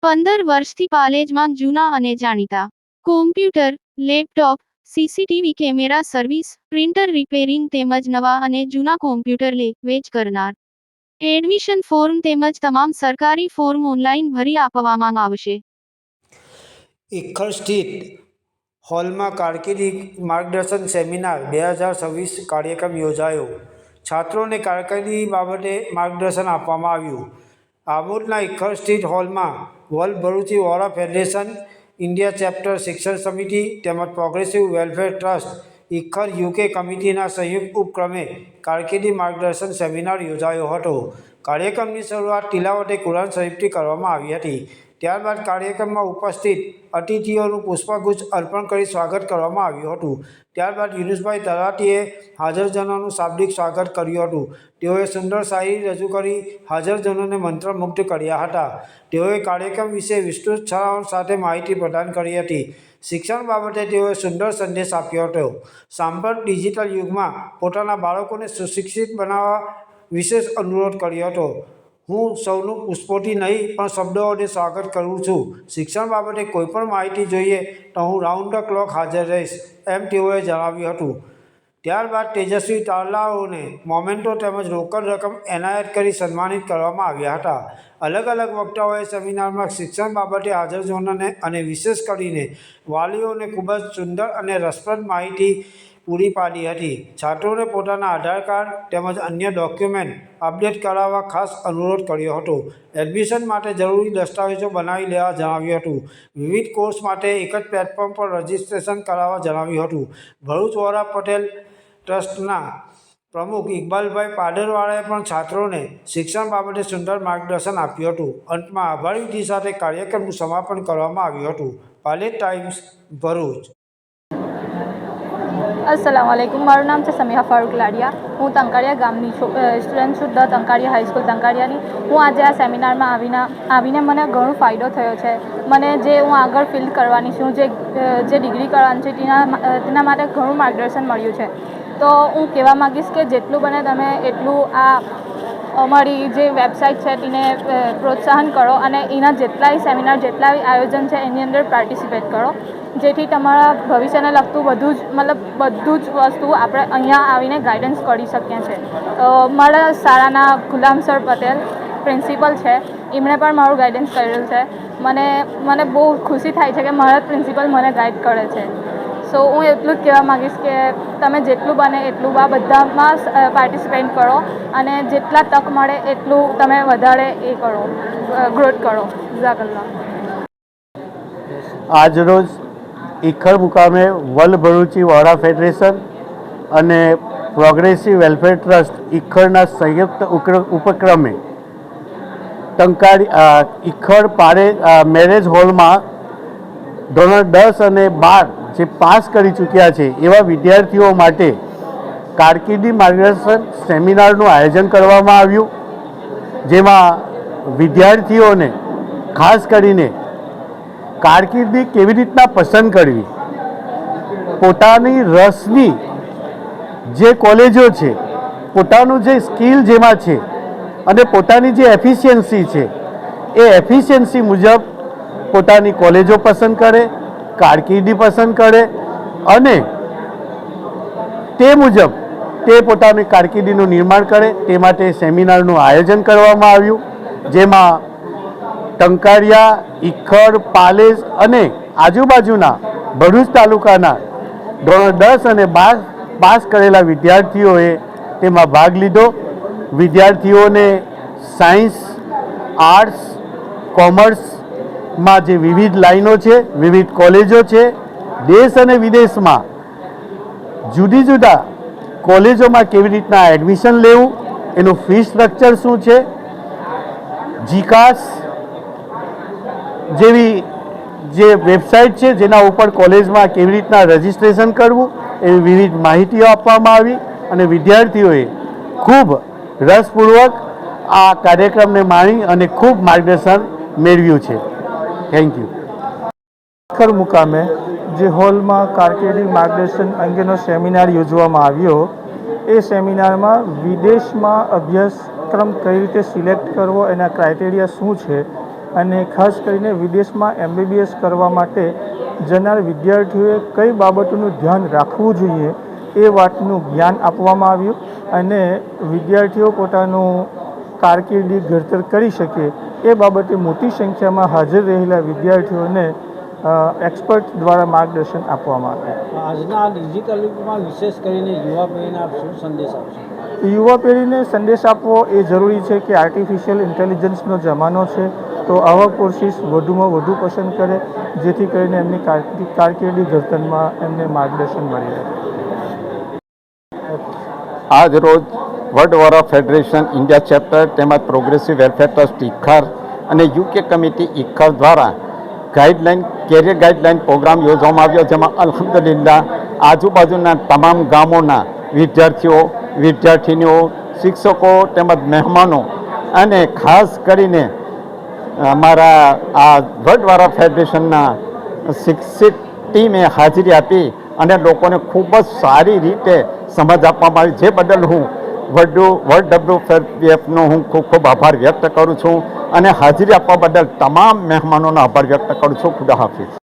15 વર્ષથી પાલેજમાં જૂના અને જાણીતા computer, laptop, CCTV camera service, printer repairing તેમજ નવા અને જૂના કોમ્પ્યુટર લે વેચ કરનાર. એડમિશન ફોર્મ તેમજ તમામ સરકારી ફોર્મ ઓનલાઈન ભરી આપવામાં આવશે. ઇક્ખર સ્થિત હોલમાં કારકિર્દી માર્ગદર્શન સેમિનાર 2026 કાર્યક્રમ યોજાયો. છાત્રોને કારકિર્દી બાબતે માર્ગદર્શન આપવામાં આવ્યું. આમોદના ઇક્ખર સ્થિત હોલમાં world Bharuchi Vora federation India chapter શિક્ષણ સમિતિ તેમજ પ્રોગ્રેસિવ વેલફેર ટ્રસ્ટ ઇક્ખર યુકે કમિટીના સંયુક્ત ઉપક્રમે કારકિર્દી માર્ગદર્શન સેમિનાર યોજાયો હતો. કાર્યક્રમની શરૂઆત તિલાવતે કુરાન શરીફથી કરવામાં આવી હતી. ત્યારબાદ કાર્યક્રમમાં ઉપસ્થિત અતિથિઓનું પુષ્પગુચ્છ અર્પણ કરી સ્વાગત કરવામાં આવ્યું હતું. ત્યારબાદ યુનુસભાઈ તલાટીએ હાજરજનોનું શાબ્દિક સ્વાગત કર્યું હતું. તેઓએ સુંદર શાયરી રજૂ કરી હાજરજનોને મંત્રમુગ્ધ કર્યા હતા. તેઓએ કાર્યક્રમ વિશે વિસ્તૃત છણાવટ સાથે માહિતી પ્રદાન કરી હતી. શિક્ષણ બાબતે તેઓએ સુંદર સંદેશ આપ્યો હતો. સાંપ્રત ડિજિટલ યુગમાં પોતાના બાળકોને સુશિક્ષિત બનાવવા વિશેષ અનુરોધ કર્યો હતો. હું સૌનું પુષ્પોથી નહીં પણ શબ્દોથી સ્વાગત કરું છું. શિક્ષણ બાબતે કોઈપણ માહિતી જોઈએ તો હું રાઉન્ડ ધ ક્લોક હાજર રહીશ, એમ તેઓએ જણાવ્યું હતું. ત્યારબાદ તેજસ્વી તારલાઓને મોમેન્ટો તેમજ રોકડ રકમ એનાયત કરી સન્માનિત કરવામાં આવ્યા હતા. અલગ અલગ વક્તાઓએ સેમિનારમાં શિક્ષણ બાબતે હાજરજનોને અને વિશેષ કરીને વાલીઓને ખૂબ જ સુંદર અને રસપ્રદ માહિતી પૂરી પાડી હતી. છાત્રોને પોતાના આધાર કાર્ડ તેમજ અન્ય ડોક્યુમેન્ટ અપડેટ કરાવવા ખાસ અનુરોધ કર્યો હતો. એડમિશન માટે જરૂરી દસ્તાવેજો બનાવી લેવા જણાવ્યું હતું. વિવિધ કોર્સ માટે એક જ પ્લેટફોર્મ પર રજીસ્ટ્રેશન કરાવવા જણાવ્યું હતું. ભરૂચ વોરા પટેલ ટ્રસ્ટના પ્રમુખ ઇકબાલભાઈ પાડરવાળાએ પણ છાત્રોને શિક્ષણ બાબતે સુંદર માર્ગદર્શન આપ્યું હતું. અંતમાં આભારવિધિ સાથે કાર્યક્રમનું સમાપન કરવામાં આવ્યું હતું. પાલેજ ટાઈમ્સ, ભરૂચ. अस्सलाम वालेकुम, મારું નામ છે સમીહા ફારૂક લાડિયા. હું તંકારિયા ગામની સ્ટુડન્ટ છું, ધ તંકારિયા હાઈસ્કૂલ તંકારિયાની. હું આજે આ સેમિનારમાં આવીને મને ઘણો ફાયદો થયો છે. મને જે હું આગળ ફિલ્ડ કરવાની છું, જે ડિગ્રી કરવાની છે તેના માટે ઘણું માર્ગદર્શન મળ્યું છે. તો હું કહેવા માગીશ કે જેટલું બને તમે એટલું આ અમારી જે વેબસાઇટ છે તેને પ્રોત્સાહન કરો અને એના જેટલાય સેમિનાર જેટલાય આયોજન છે એની અંદર પાર્ટિસિપેટ કરો, જેથી તમારા ભવિષ્યને લગતું બધું જ વસ્તુ આપણે અહીંયા આવીને ગાઈડન્સ કરી શકીએ છીએ. મારા શાળાના ગુલામ સર પટેલ પ્રિન્સિપલ છે, એમણે પણ મારું ગાઈડન્સ કરેલું છે. મને બહુ ખુશી થાય છે કે મારા પ્રિન્સિપલ મને ગાઈડ કરે છે. સો હું એટલું જ કહેવા માગીશ કે તમે જેટલું બને એટલું આ બધામાં પાર્ટિસિપેટ કરો અને જેટલા તક મળે એટલું તમે વધારે ગ્રોથ કરો. જઝાકલ્લાહ. આજરોજ ઇક્ખર મુકામે વર્લ્ડ ભરૂચી વોરા ફેડરેશન અને પ્રોગ્રેસિવ વેલફેર ટ્રસ્ટ ઇક્ખરના સંયુક્ત ઉપક્રમે ઇક્ખર મેરેજ હોલમાં ધોરણ 10 અને 12 જે પાસ કરી ચૂક્યા છે એવા વિદ્યાર્થીઓ માટે કારકિર્દી માર્ગદર્શન સેમિનારનું આયોજન કરવામાં આવ્યું, જેમાં વિદ્યાર્થીઓને ખાસ કરીને કારકિર્દી કેવી રીતના પસંદ કરવી, પોતાની રસની જે કોલેજો છે, પોતાનું જે સ્કિલ જેમાં છે અને પોતાની જે એફિશિયન્સી છે એ એફિશિયન્સી મુજબ પોતાની કોલેજો પસંદ કરે, કારકિર્દી પસંદ કરે અને તે મુજબ તે પોતાની કારકિર્દીનું નિર્માણ કરે. તે માટે સેમિનારનું આયોજન કરવામાં આવ્યું, જેમાં ટંકારિયા, ઇક્ખર, પાલેજ અને આજુબાજુના ભરૂચ તાલુકાના ધોરણ 10 અને 12 પાસ કરેલા વિદ્યાર્થીઓએ તેમાં ભાગ લીધો. વિદ્યાર્થીઓને સાયન્સ, આર્ટ્સ, કોમર્સમાં જે વિવિધ લાઈનો છે, વિવિધ કોલેજો છે, દેશ અને વિદેશમાં જુદી જુદા કોલેજોમાં કેવી રીતના એડમિશન લેવું, એનું ફી સ્ટ્રક્ચર શું છે, જીકાસ જેવી જે વેબસાઇટ છે જેના ઉપર કોલેજમાં કેવી રીતના રજિસ્ટ્રેશન કરવું, એવી વિવિધ માહિતીઓ આપવામાં આવી અને વિદ્યાર્થીઓએ ખૂબ રસપૂર્વક આ કાર્યક્રમને માણી અને ખૂબ માર્ગદર્શન મેળવ્યું છે. Thank you. ઇક્ખર મુકામે જે હોલમાં કારકિર્દી માર્ગદર્શન અંગેનો સેમિનાર યોજવામાં આવ્યો, એ સેમિનારમાં વિદેશમાં અભ્યાસક્રમ કઈ રીતે સિલેક્ટ કરવો, એના ક્રાઇટેરિયા શું છે અને ખાસ કરીને વિદેશમાં MBBS કરવા માટે જનાર વિદ્યાર્થીઓએ કઈ બાબતોનું ધ્યાન રાખવું જોઈએ એ વાતનું જ્ઞાન આપવામાં આવ્યું અને વિદ્યાર્થીઓ પોતાનું કારકિર્દી ઘડતર કરી શકે એ બાબતે મોટી સંખ્યામાં હાજર રહેલા વિદ્યાર્થીઓને એક્સપર્ટ દ્વારા માર્ગદર્શન આપવામાં આવ્યું. આજના ડિજિટલ યુગમાં વિશેષ કરીને યુવા પેઢીને આપ શું સંદેશ આપશો? યુવા પેઢીને સંદેશ આપવો એ જરૂરી છે કે આર્ટિફિશિયલ ઇન્ટેલિજન્સનો જમાનો છે, તો આવા કોર્સિસ વધુમાં વધુ પસંદ કરે જેથી કરીને એમની કારકિર્દી ઘડતરમાં એમને માર્ગદર્શન મળી રહે. આજ રોજ world war of federation India chapter તેમજ પ્રોગ્રેસિવ વેલફેર ટ્રસ્ટ ઇખર અને UK કમિટી ઇખર દ્વારા કેરિયર ગાઈડલાઇન પ્રોગ્રામ યોજવામાં આવ્યો, જેમાં અલ્હમ્દુલિલ્લાહ આજુબાજુના તમામ ગામોના વિદ્યાર્થીઓ, વિદ્યાર્થીનીઓ, શિક્ષકો તેમજ મહેમાનો અને ખાસ કરીને અમારા આ વર્લ્ડ વોર ઓફ ફેડરેશનના શિક્ષિત ટીમે હાજરી આપી અને લોકોને ખૂબ જ સારી રીતે સમજ આપવામાં આવી, જે બદલ હું વર્લ્ડ WFનો હું ખૂબ ખૂબ આભાર વ્યક્ત કરું છું અને હાજરી આપવા બદલ તમામ મહેમાનોનો આભાર વ્યક્ત કરું છું. ખુદા હાફિઝ.